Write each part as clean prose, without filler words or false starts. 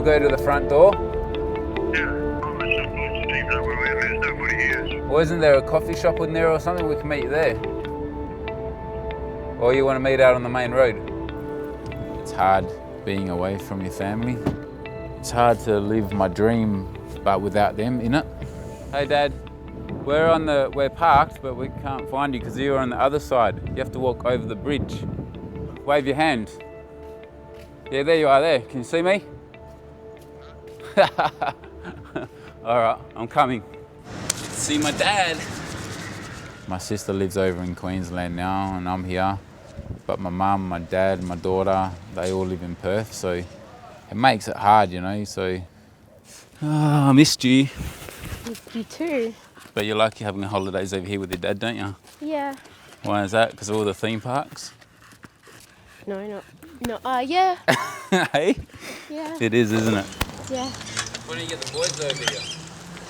You'll go to the front door? Or isn't there a coffee shop in there or something? We can meet there. Or you want to meet out on the main road? It's hard being away from your family. It's hard to live my dream, but without them in it. Hey Dad, we're parked, but we can't find you because you're on the other side. You have to walk over the bridge. Wave your hand. Yeah, there you are there. Can you see me? All right, I'm coming. See my dad. My sister lives over in Queensland now and I'm here. But my mum, my dad, my daughter, they all live in Perth, so it makes it hard, you know, so... I missed you. Missed you too. But you like having holidays over here with your dad, don't you? Yeah. Why is that? Because of all the theme parks? No, yeah. Hey? Yeah. It is, isn't it? Yeah. Why don't you get the boys over here?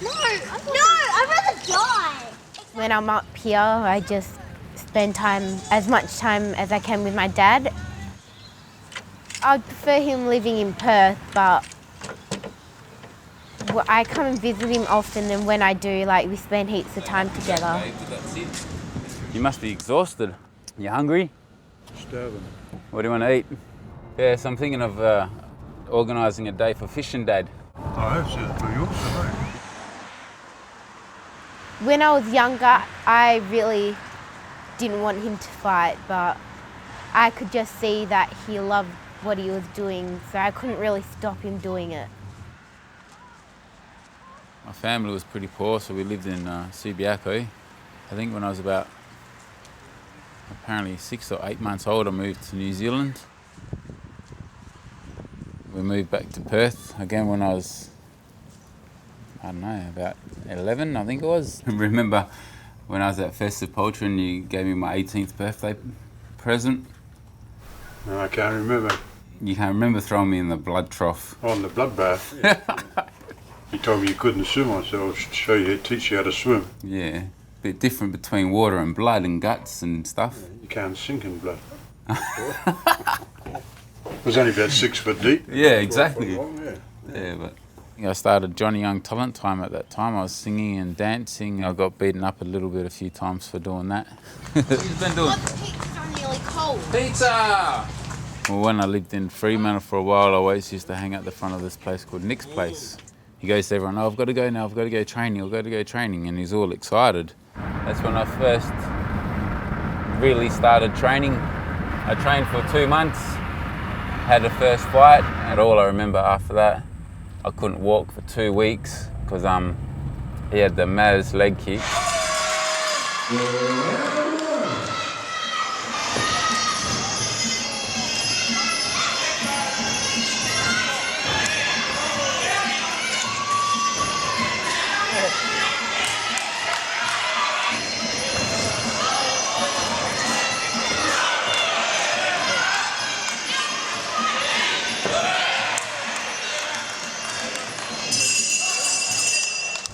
No, I'd rather die. When I'm up here, I just spend as much time as I can with my dad. I'd prefer him living in Perth, but I come and visit him often, and when I do, we spend heaps of time together. You must be exhausted. You hungry? Starving. What do you want to eat? Yeah, so I'm thinking of organising a day for fishing, Dad. I hope so, for you also, mate. When I was younger, I really didn't want him to fight, but I could just see that he loved what he was doing, so I couldn't really stop him doing it. My family was pretty poor, so we lived in Subiaco. I think when I was about apparently 6 or 8 months old, I moved to New Zealand. We moved back to Perth again when I was, I don't know, about 11, I think it was. I remember when I was at Festive Poultry and you gave me my 18th birthday present. No, I can't remember. You can't remember throwing me in the blood trough. On the blood bath. You told me you couldn't swim, I said I'll show you, teach you how to swim. Yeah, bit different between water and blood and guts and stuff. You can't sink in blood. It was only about 6 foot deep. Yeah, exactly. Yeah. Yeah, but I started Johnny Young Talent Time at that time. I was singing and dancing. I got beaten up a little bit a few times for doing that. What have you been doing? The pizza's are nearly cold. Pizza! Well, when I lived in Fremantle for a while, I always used to hang out the front of this place called Nick's Place. He goes to everyone, oh, I've got to go now, I've got to go training, I've got to go training, and he's all excited. That's when I first really started training. I trained for 2 months, had the first fight, and all I remember after that, I couldn't walk for 2 weeks because he had the maddest leg kick.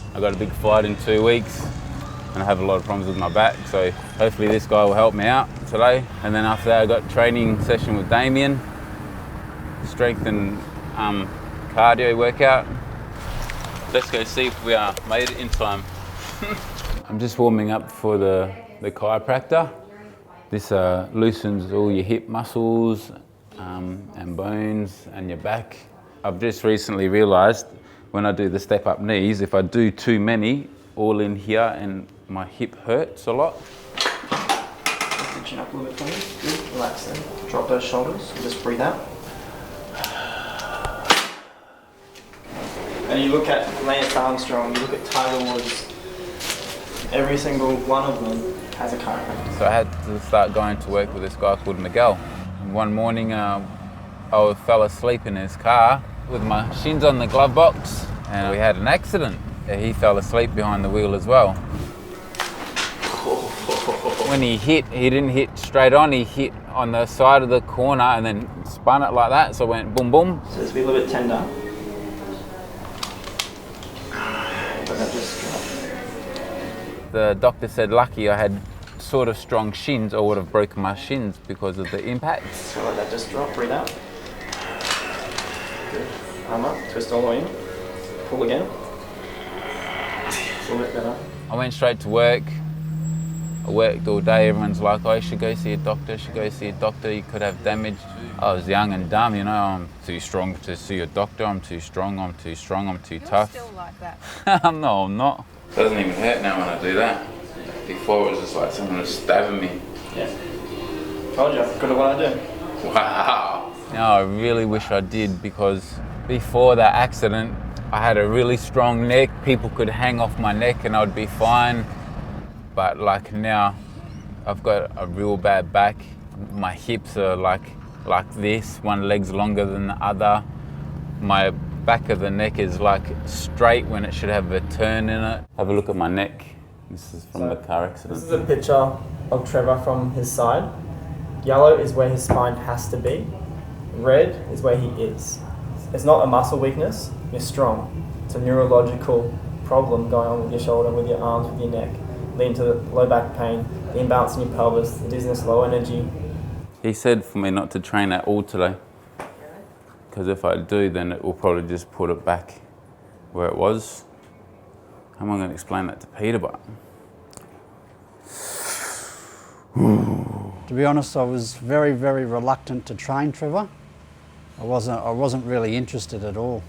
I got a big fight in 2 weeks and I have a lot of problems with my back, so hopefully this guy will help me out today. And then after that I got a training session with Damien, strength and cardio workout. Let's go see if we made it in time. I'm just warming up for the chiropractor. This loosens all your hip muscles and bones and your back. I've just recently realised when I do the step-up knees, if I do too many, all in here and my hip hurts a lot. Lift your chin up a little bit, please. Good, relax then. Drop those shoulders and just breathe out. And you look at Lance Armstrong, you look at Tiger Woods, every single one of them has a chiropractor. So I had to start going to work with this guy called Miguel. And one morning I fell asleep in his car with my shins on the glove box and we had an accident. He fell asleep behind the wheel as well. When he hit, he didn't hit straight on, he hit on the side of the corner and then spun it like that, so it went boom boom. So just be a little bit tender. But that just The doctor said lucky I had sort of strong shins or would have broken my shins because of the impact. so let that just drop, breathe out. Good. Arm up, twist all the way in, pull again. A little bit better. I went straight to work. I worked all day. Everyone's like, oh, you should go see a doctor, you should go see a doctor, you could have damage. I was young and dumb, you know, I'm too strong to see a doctor, I'm too strong, I'm too tough. You're still like that. No, I'm not. It doesn't even hurt now when I do that. Before it was just like someone was stabbing me. Yeah. Told you, good at what I do. Wow. Now I really wish I did, because before that accident, I had a really strong neck. People could hang off my neck and I'd be fine. But like now, I've got a real bad back. My hips are like this. One leg's longer than the other. My back of the neck is like straight when it should have a turn in it. Have a look at my neck. This is from the car accident. This is a picture of Trevor from his side. Yellow is where his spine has to be. Red is where he is. It's not a muscle weakness, you're strong. It's a neurological problem going on with your shoulder, with your arms, with your neck, leading to low back pain, the imbalance in your pelvis, the dizziness, low energy. He said for me not to train at all today, because if I do, then it will probably just put it back where it was. How am I going to explain that to Peter? But to be honest, I was very, very reluctant to train Trevor. I wasn't really interested at all.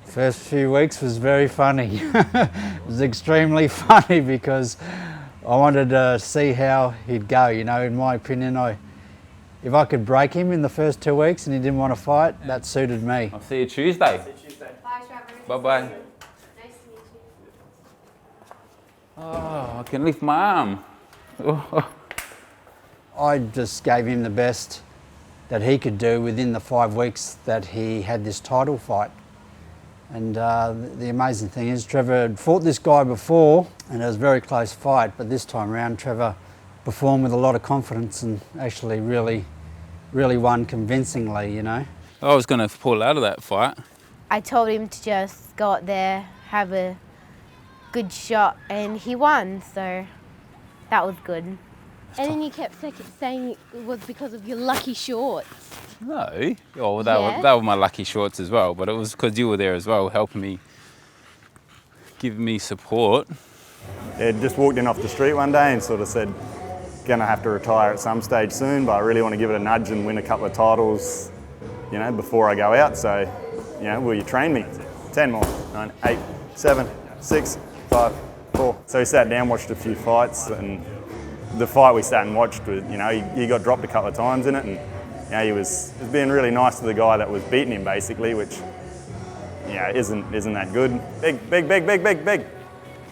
First few weeks was very funny. It was extremely funny because I wanted to see how he'd go. You know, in my opinion, if I could break him in the first 2 weeks and he didn't want to fight, that suited me. I'll see you Tuesday. Bye, Trevor. Bye-bye. Nice to meet you. Oh, I can lift my arm. I just gave him the best that he could do within the 5 weeks that he had this title fight. And the amazing thing is Trevor had fought this guy before and it was a very close fight, but this time around Trevor performed with a lot of confidence and actually really won convincingly, you know. I was going to pull out of that fight. I told him to just go out there, have a good shot, and he won, so that was good. And then you kept saying it was because of your lucky shorts. No. Oh, well, that were my lucky shorts as well, but it was because you were there as well, helping me, giving me support. Yeah, just walked in off the street one day and sort of said, gonna have to retire at some stage soon, but I really want to give it a nudge and win a couple of titles, you know, before I go out. So, you know, will you train me? 10 more, 9, 8, 7, 6, 5, 4. So he sat down, watched a few fights, and the fight we sat and watched, was, you know, he got dropped a couple of times in it, and you know, he was being really nice to the guy that was beating him, basically, which, you know, isn't that good. Big.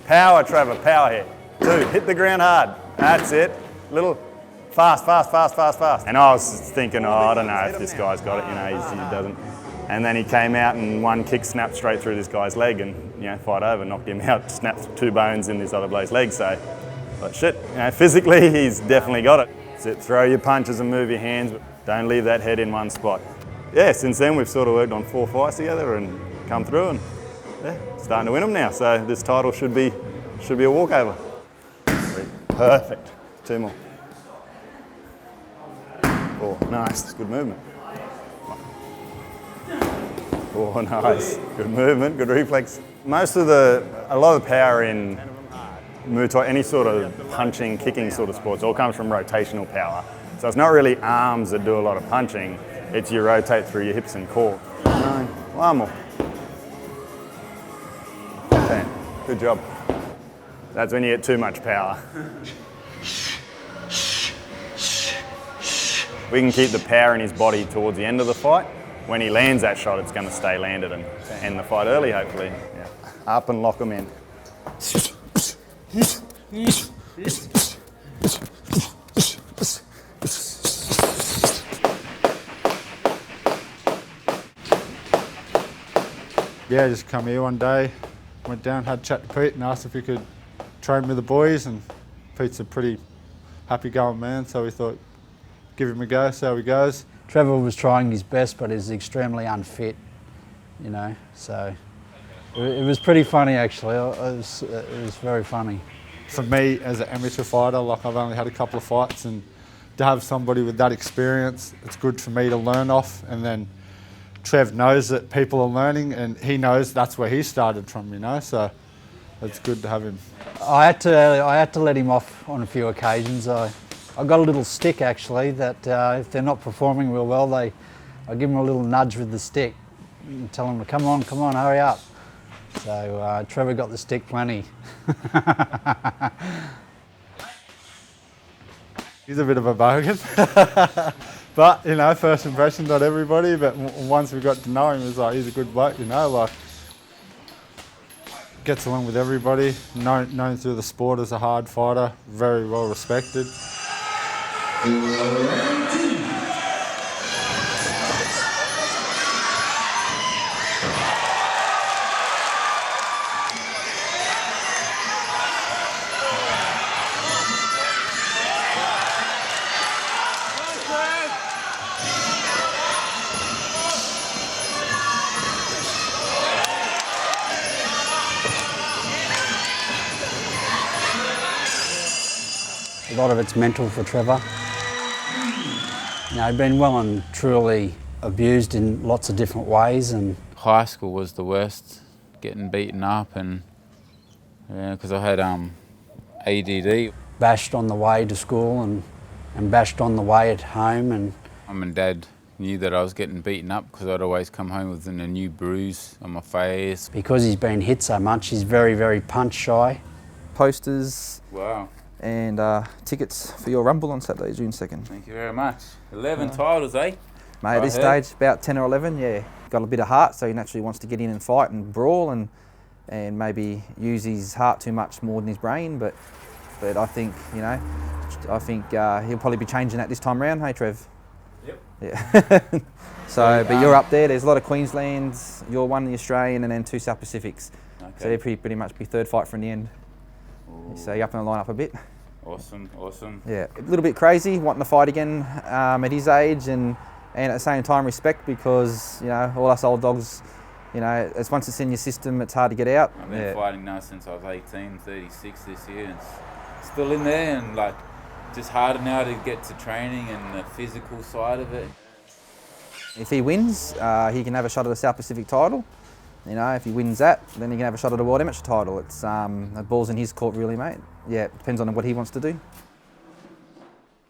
Power, Trevor, power here. 2, hit the ground hard. That's it. Little fast. And I was thinking, oh, I don't know if this guy's got it, you know, he doesn't. And then he came out and one kick snapped straight through this guy's leg and, you know, fight over, knocked him out, snapped 2 bones in this other bloke's leg. So, but shit, you know, physically he's definitely got it. Sit, throw your punches and move your hands, but don't leave that head in one spot. Yeah, since then we've sort of worked on 4 fights together and come through and yeah, starting to win them now. So this title should be a walkover. Perfect. 2 more. 4, nice, that's good movement. 4, nice, good movement, good reflex. A lot of the power in Muay Thai, any sort of punching, kicking sort of sports, all comes from rotational power. So it's not really arms that do a lot of punching, it's you rotate through your hips and core. 9, 1 more. 10, good job. That's when you get too much power. We can keep the power in his body towards the end of the fight. When he lands that shot, it's going to stay landed and end the fight early, hopefully. Yeah. Up and lock him in. Yeah, just come here one day, went down, had a chat to Pete and asked if he could train with the boys, and Pete's a pretty happy-going man, so we thought, give him a go, see how he goes. Trevor was trying his best, but he's extremely unfit, you know, so it was pretty funny actually. It was very funny. For me, as an amateur fighter, like I've only had a couple of fights, and to have somebody with that experience, it's good for me to learn off and then Trev knows that people are learning, and he knows that's where he started from, you know, so it's good to have him. I had to let him off on a few occasions. I got a little stick actually that if they're not performing real well, I give them a little nudge with the stick and tell them to come on, hurry up. So Trevor got the stick plenty. He's a bit of a bogan. But, you know, first impression, not everybody, but once we got to know him, it's like, he's a good bloke, you know, like, gets along with everybody, known through the sport as a hard fighter, very well respected. A lot of it's mental for Trevor. You know, he'd been well and truly abused in lots of different ways, and High school was the worst, getting beaten up, and because I had ADD. bashed on the way to school and bashed on the way at home. And Mum and Dad knew that I was getting beaten up because I'd always come home with a new bruise on my face. because he's been hit so much, he's very, very punch shy. Posters Wow, and tickets for your Rumble on Saturday, June 2nd. thank you very much. 11 titles, eh? Mate, at this heard. stage, about 10 or 11, yeah. Got a bit of heart, so he naturally wants to get in and fight and brawl and maybe use his heart too much more than his brain. But I think, you know, he'll probably be changing that this time round, hey Trev? Yep. Yeah. So, but you're up there. There's a lot of Queenslands. You're one in the Australian, and then 2 South Pacifics. Okay. So they'll pretty much be third fight from the end. So you're up in the line up a bit. Awesome, awesome. Yeah, a little bit crazy wanting to fight again at his age, and at the same time respect, because you know all us old dogs, you know, once it's in your system, it's hard to get out. I've been fighting now since I was 18, 36 this year, and it's still in there, and like just harder now to get to training and the physical side of it. If he wins, he can have a shot at the South Pacific title. You know, if he wins that, then he can have a shot at a World Amateur title. It's the ball's in his court, really, mate. Yeah, it depends on what he wants to do.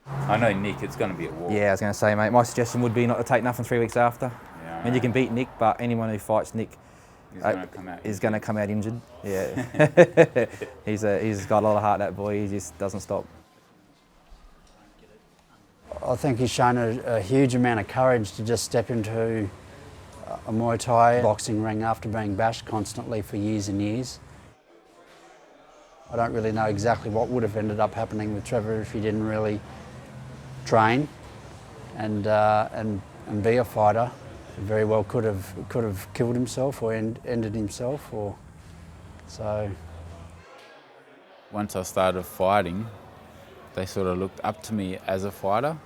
I know Nick, it's going to be a war. Yeah, I was going to say, mate, my suggestion would be not to take nothing 3 weeks after. Yeah, I mean, you can beat Nick, but anyone who fights Nick He's going to come out injured. Yeah, he's got a lot of heart, that boy. He just doesn't stop. I think he's shown a huge amount of courage to just step into a Muay Thai boxing ring after being bashed constantly for years and years. I don't really know exactly what would have ended up happening with Trevor if he didn't really train and be a fighter. He very well could have killed himself or ended himself, or so. Once I started fighting, they sort of looked up to me as a fighter.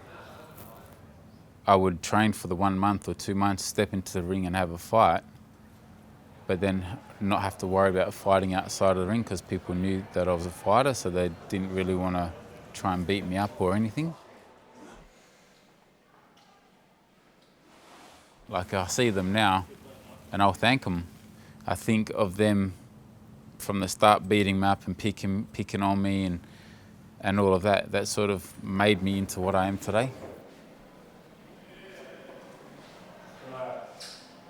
I would train for the 1 month or 2 months, step into the ring and have a fight, but then not have to worry about fighting outside of the ring because people knew that I was a fighter, so they didn't really want to try and beat me up or anything. Like, I see them now and I'll thank them. I think of them from the start beating me up and picking on me and all of that. That sort of made me into what I am today.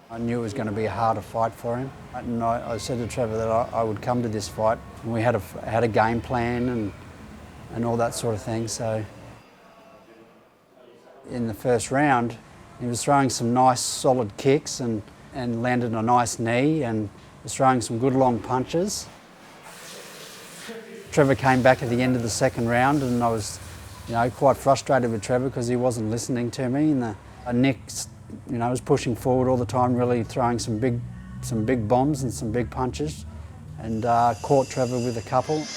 I knew it was going to be a harder fight for him. And I said to Trevor that I would come to this fight. And we had a game plan and all that sort of thing. So in the first round, he was throwing some nice solid kicks and landed a nice knee and was throwing some good long punches. Trevor came back at the end of the second round, and I was, you know, quite frustrated with Trevor because he wasn't listening to me. And Nick, you know, was pushing forward all the time, really throwing some big bombs and some big punches, and caught Trevor with a couple.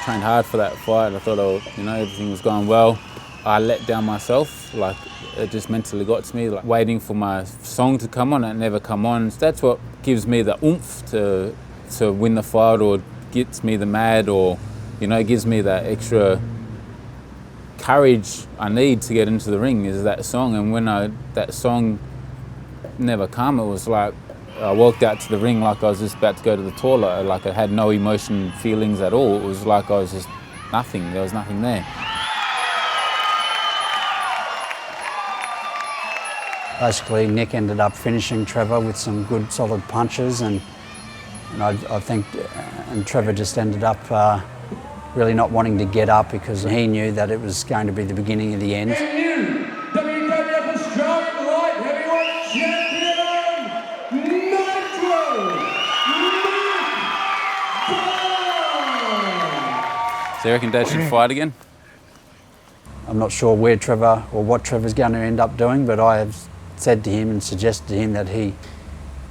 trained hard for that fight. I thought, everything was going well. I let down myself, like it just mentally got to me, like waiting for my song to come on, and it never come on. That's what gives me the oomph to win the fight, or gets me the mad, or gives me that extra courage I need to get into the ring, is that song. And when that song never come, it was like I walked out to the ring like I was just about to go to the toilet, like I had no emotion, feelings at all. It was like I was just nothing, there was nothing there. Basically, Nick ended up finishing Trevor with some good solid punches, and I think Trevor just ended up really not wanting to get up, because he knew that it was going to be the beginning of the end. And new WWF Australian Light Heavyweight Champion, Nitro Nick Bond! So you reckon Dad should fight again? I'm not sure where Trevor or what Trevor's going to end up doing, but I have said to him and suggested to him that he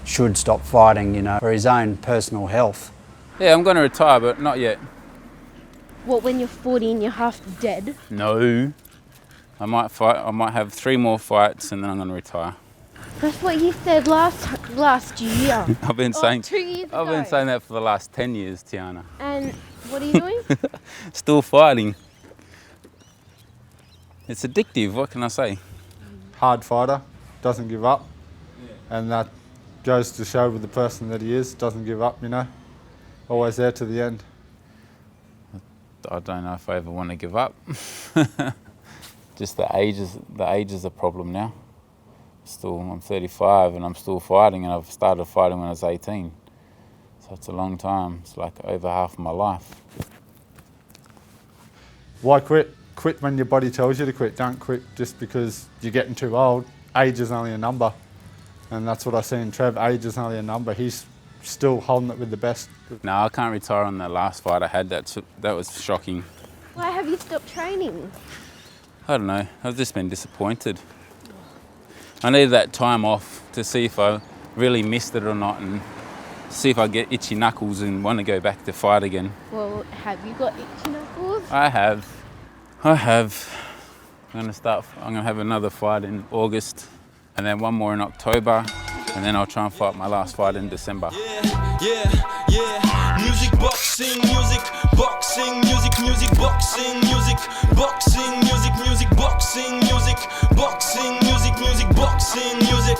should stop fighting, for his own personal health. Yeah, I'm going to retire, but not yet. What, when you're 40 and you're half dead? No. I might fight. I might have 3 more fights and then I'm going to retire. That's what you said last year. I've been saying 2 years ago. I've been saying that for the last 10 years, Tiana. And what are you doing? Still fighting. It's addictive, what can I say? Hard fighter, doesn't give up, and that goes to show with the person that he is, doesn't give up, always there to the end. I don't know if I ever want to give up. Just the age is a problem now. I'm 35 and I'm still fighting, and I've started fighting when I was 18. So it's a long time. It's like over half of my life. Why quit? Quit when your body tells you to quit. Don't quit just because you're getting too old. Age is only a number. And that's what I see in Trev. Age is only a number. He's still holding it with the best. No, I can't retire on the last fight I had. That was shocking. Why have you stopped training? I don't know. I've just been disappointed. I needed that time off to see if I really missed it or not, and see if I get itchy knuckles and want to go back to fight again. Well, have you got itchy knuckles? I have. I'm going to have another fight in August, and then one more in October, and then I'll try and fight my last fight in December. Yeah. Music, boxing, music, boxing, music, music, boxing, music, boxing, music, music, boxing, music, boxing, music, music, boxing, music.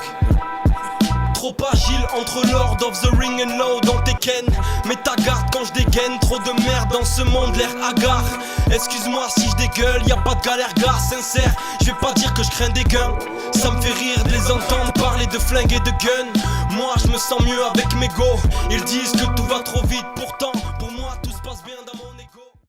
Trop agile entre Lord of the Ring et Low dans Tekken. Mais ta garde quand je dégaine. Trop de merde dans ce monde, l'air hagard. Excuse-moi si je dégueule, y'a pas de galère, gars, sincère. Je vais pas dire que je crains des guns. Ça me fait rire de les entendre parler de flingues et de guns. Moi je me sens mieux avec mes go. Ils disent que tout va trop vite, pourtant